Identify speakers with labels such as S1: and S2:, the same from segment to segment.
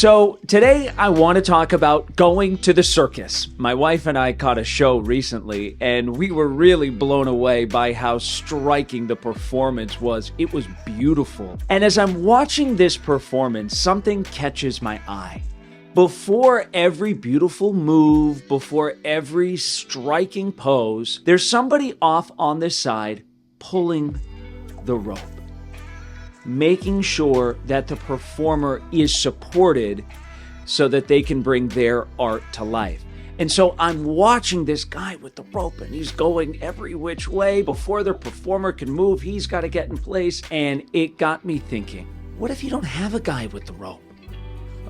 S1: So today I want to talk about going to the circus. My wife and I caught a show recently, and we were really blown away by how striking the performance was. It was beautiful. And as I'm watching this performance, something catches my eye. Before every beautiful move, before every striking pose, there's somebody off on the side pulling the rope, making sure that the performer is supported so that they can bring their art to life. And so I'm watching this guy with the rope, and he's going every which way. Before the performer can move, he's got to get in place. And it got me thinking, what if you don't have a guy with the rope?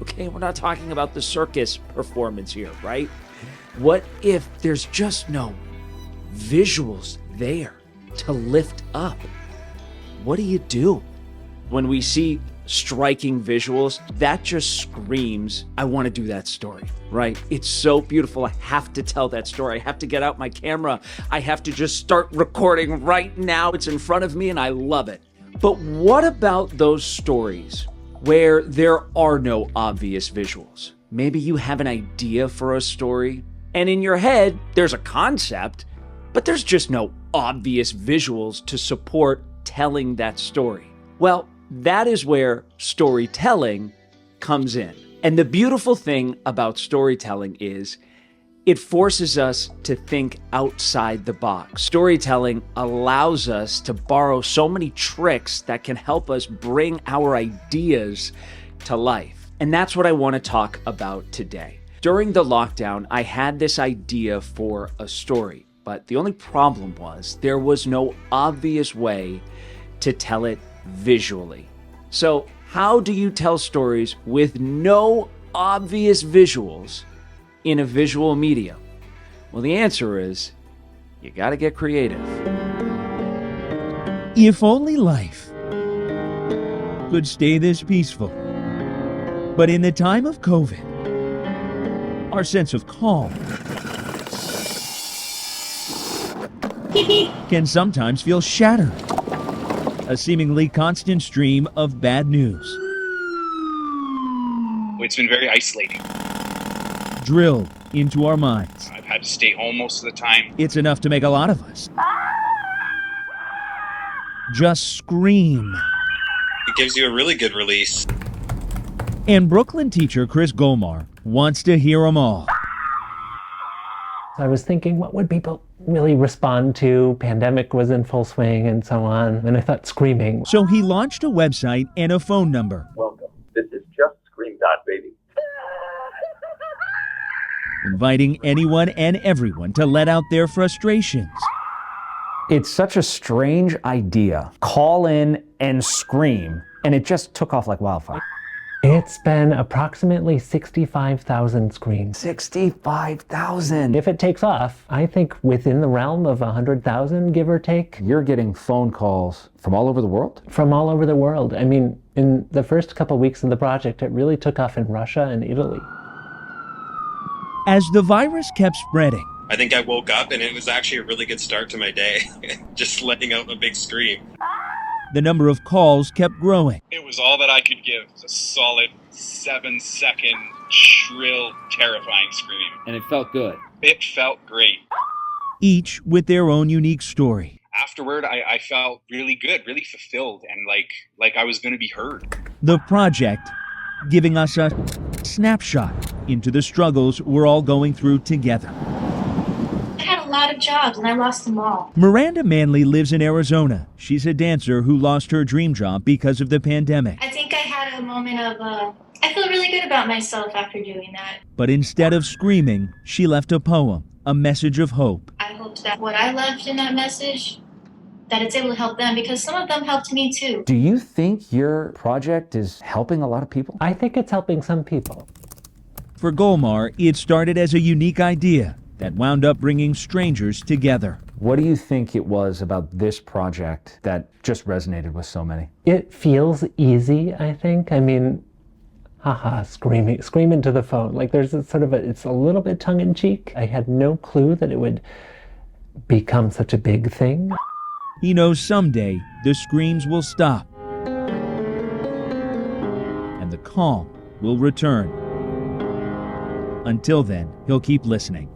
S1: Okay, we're not talking about the circus performance here, right? What if there's just no visuals there to lift up? What do you do? When we see striking visuals, that just screams, I want to do that story, right? It's so beautiful. I have to tell that story. I have to get out my camera. I have to just start recording right now. It's in front of me and I love it. But what about those stories where there are no obvious visuals? Maybe you have an idea for a story, and in your head, there's a concept, but there's just no obvious visuals to support telling that story. Well, that is where storytelling comes in. And the beautiful thing about storytelling is it forces us to think outside the box. Storytelling allows us to borrow so many tricks that can help us bring our ideas to life. And that's what I want to talk about today. During the lockdown, I had this idea for a story, but the only problem was there was no obvious way to tell it visually. So how do you tell stories with no obvious visuals in a visual medium? Well, the answer is you got to get creative.
S2: If only life could stay this peaceful. But in the time of COVID, our sense of calm can sometimes feel shattered. A seemingly constant stream of bad news.
S3: It's been very isolating.
S2: Drilled into our minds.
S3: I've had to stay home most of the time.
S2: It's enough to make a lot of us just scream.
S3: It gives you a really good release.
S2: And Brooklyn teacher Chris Gomar wants to hear them all.
S4: I was thinking, what would people really respond to? Pandemic was in full swing and so on. And I thought screaming.
S2: So he launched a website and a phone number.
S5: Welcome. This is just Scream.baby.
S2: Inviting anyone and everyone to let out their frustrations.
S6: It's such a strange idea. Call in and scream. And it just took off like wildfire.
S4: It's been approximately 65,000 screams.
S6: 65,000.
S4: If it takes off, I think within the realm of 100,000, give or take.
S6: You're getting phone calls from all over the world?
S4: From all over the world. I mean, in the first couple weeks of the project, it really took off in Russia and Italy.
S2: As the virus kept spreading,
S3: I think I woke up and it was actually a really good start to my day. Just letting out a big scream.
S2: the number of calls kept growing.
S7: It was all that I could give. It was a solid 7-second, shrill, terrifying scream.
S1: And it felt good.
S7: It felt great.
S2: Each with their own unique story.
S7: Afterward, I felt really good, really fulfilled, and like I was going to be heard.
S2: The project giving us a snapshot into the struggles we're all going through together.
S8: I had a lot of jobs and I lost them all.
S2: Miranda Manley lives in Arizona. She's a dancer who lost her dream job because of the pandemic.
S8: I think I had a moment of, I feel really good about myself after doing that.
S2: But instead of screaming, she left a poem, a message of hope.
S8: I hoped that what I left in that message, that it's able to help them, because some of them helped me too.
S6: Do you think your project is helping a lot of people?
S4: I think it's helping some people.
S2: For Golmar, it started as a unique idea that wound up bringing strangers together.
S6: What do you think it was about this project that just resonated with so many?
S4: It feels easy, I think. I mean, scream into the phone. Like there's a sort of it's a little bit tongue-in-cheek. I had no clue that it would become such a big thing.
S2: He knows someday the screams will stop and the calm will return. Until then, he'll keep listening.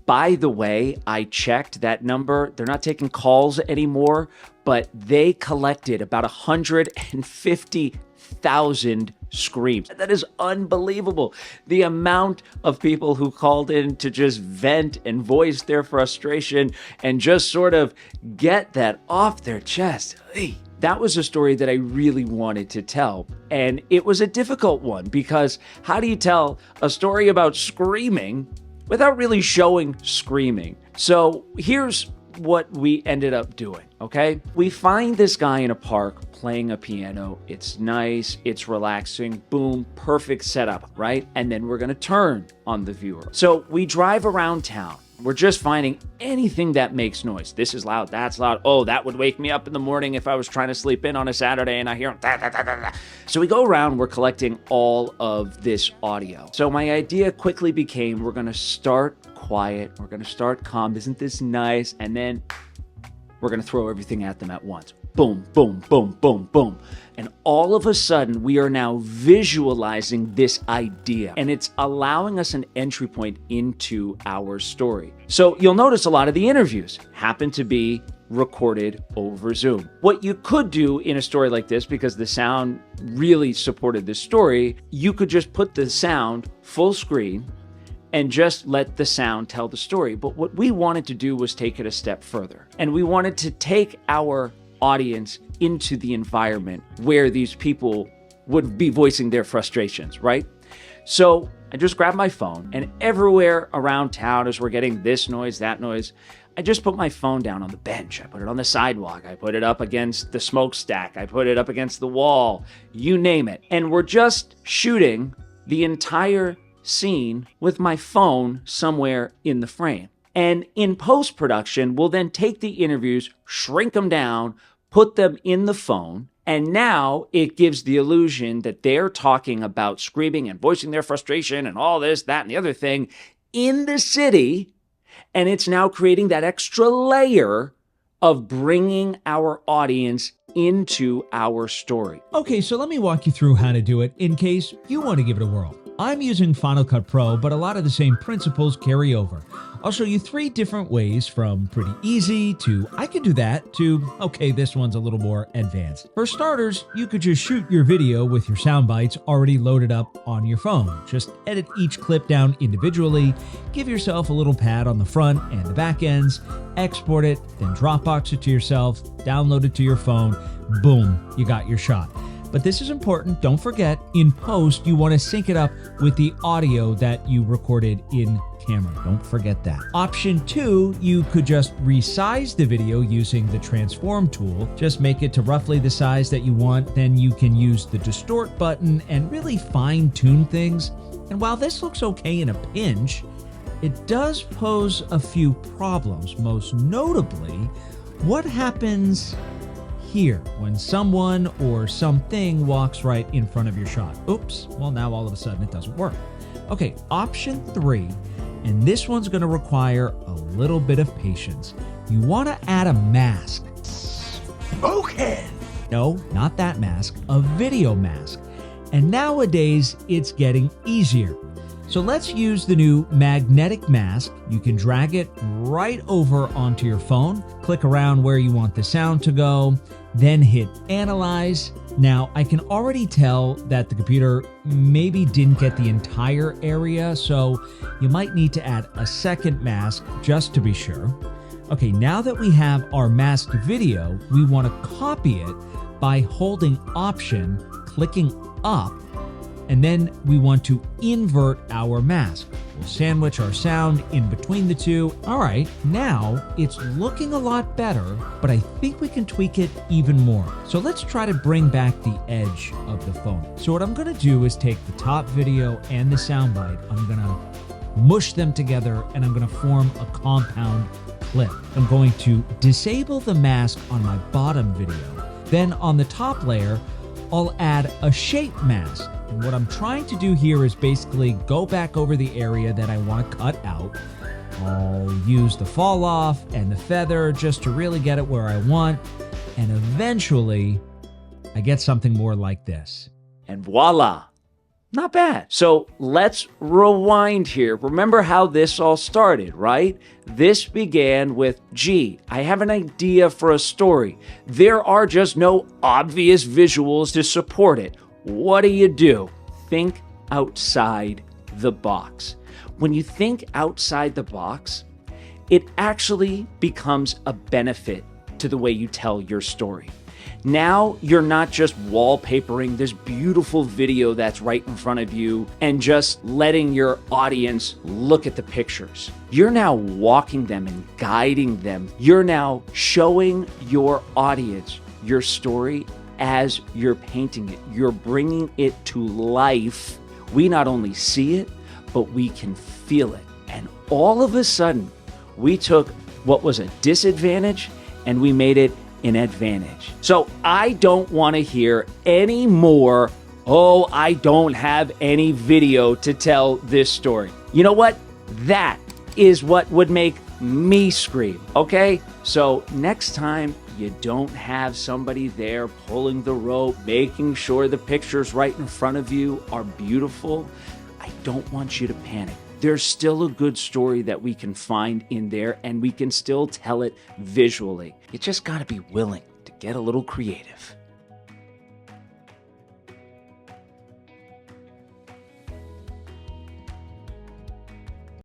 S1: By the way, I checked that number. They're not taking calls anymore, but they collected about 150,000 screams. That is unbelievable. The amount of people who called in to just vent and voice their frustration and just sort of get that off their chest. That was a story that I really wanted to tell. And it was a difficult one because how do you tell a story about screaming without really showing screaming? So here's what we ended up doing, okay? We find this guy in a park playing a piano. It's nice, it's relaxing, boom, perfect setup, right? And then we're gonna turn on the viewer. So we drive around town. We're just finding anything that makes noise. This is loud, that's loud. Oh, that would wake me up in the morning if I was trying to sleep in on a Saturday and I hear da, da, da, da, da. So we go around, we're collecting all of this audio. So my idea quickly became, we're gonna start quiet, we're gonna start calm, isn't this nice? And then we're gonna throw everything at them at once. Boom, boom, boom, boom, boom. And all of a sudden, we are now visualizing this idea, and it's allowing us an entry point into our story. So you'll notice a lot of the interviews happen to be recorded over Zoom. What you could do in a story like this, because the sound really supported this story, you could just put the sound full screen and just let the sound tell the story. But what we wanted to do was take it a step further. And we wanted to take our audience into the environment where these people would be voicing their frustrations, right? So I just grabbed my phone, and everywhere around town as we're getting this noise, that noise, I just put my phone down on the bench. I put it on the sidewalk. I put it up against the smokestack. I put it up against the wall, you name it. And we're just shooting the entire scene with my phone somewhere in the frame. And in post-production, we'll then take the interviews, shrink them down, put them in the phone, and now it gives the illusion that they're talking about screaming and voicing their frustration and all this, that, and the other thing in the city, and it's now creating that extra layer of bringing our audience into our story.
S2: Okay, so let me walk you through how to do it in case you want to give it a whirl. I'm using Final Cut Pro, but a lot of the same principles carry over. I'll show you 3 different ways, from pretty easy to I can do that to, okay, this one's a little more advanced. For starters, you could just shoot your video with your sound bites already loaded up on your phone. Just edit each clip down individually, give yourself a little pad on the front and the back ends, export it, then Dropbox it to yourself, download it to your phone, boom, you got your shot. But this is important, don't forget, in post, you want to sync it up with the audio that you recorded in camera. Don't forget that. Option 2, you could just resize the video using the transform tool. Just make it to roughly the size that you want. Then you can use the distort button and really fine tune things. And while this looks okay in a pinch, it does pose a few problems. Most notably, what happens here when someone or something walks right in front of your shot? Oops, well now all of a sudden it doesn't work. Okay, option 3, and this one's going to require a little bit of patience. You want to add a mask. Smokehead! No, not that mask, a video mask. And nowadays it's getting easier. So let's use the new magnetic mask. You can drag it right over onto your phone, click around where you want the sound to go, then hit Analyze. Now, I can already tell that the computer maybe didn't get the entire area, so you might need to add a second mask just to be sure. Okay, now that we have our masked video, we want to copy it by holding Option, clicking up, and then we want to invert our mask. We'll sandwich our sound in between the two. All right, now it's looking a lot better, but I think we can tweak it even more. So let's try to bring back the edge of the phone. So what I'm gonna do is take the top video and the soundbite, I'm gonna mush them together, and I'm gonna form a compound clip. I'm going to disable the mask on my bottom video. Then on the top layer, I'll add a shape mask. And what I'm trying to do here is basically go back over the area that I want to cut out. I'll use the fall off and the feather just to really get it where I want. And eventually, I get something more like this.
S1: And voila. Not bad. So let's rewind here. Remember how this all started, right? This began with, gee, I have an idea for a story. There are just no obvious visuals to support it. What do? Think outside the box. When you think outside the box, it actually becomes a benefit to the way you tell your story. Now you're not just wallpapering this beautiful video that's right in front of you and just letting your audience look at the pictures. You're now walking them and guiding them. You're now showing your audience your story as you're painting it. You're bringing it to life. We not only see it, but we can feel it. And all of a sudden, we took what was a disadvantage and we made it an advantage. So I don't want to hear any more, oh, I don't have any video to tell this story. You know what? That is what would make me scream, okay? So next time you don't have somebody there pulling the rope, making sure the pictures right in front of you are beautiful, I don't want you to panic. There's still a good story that we can find in there and we can still tell it visually. You just got to be willing to get a little creative.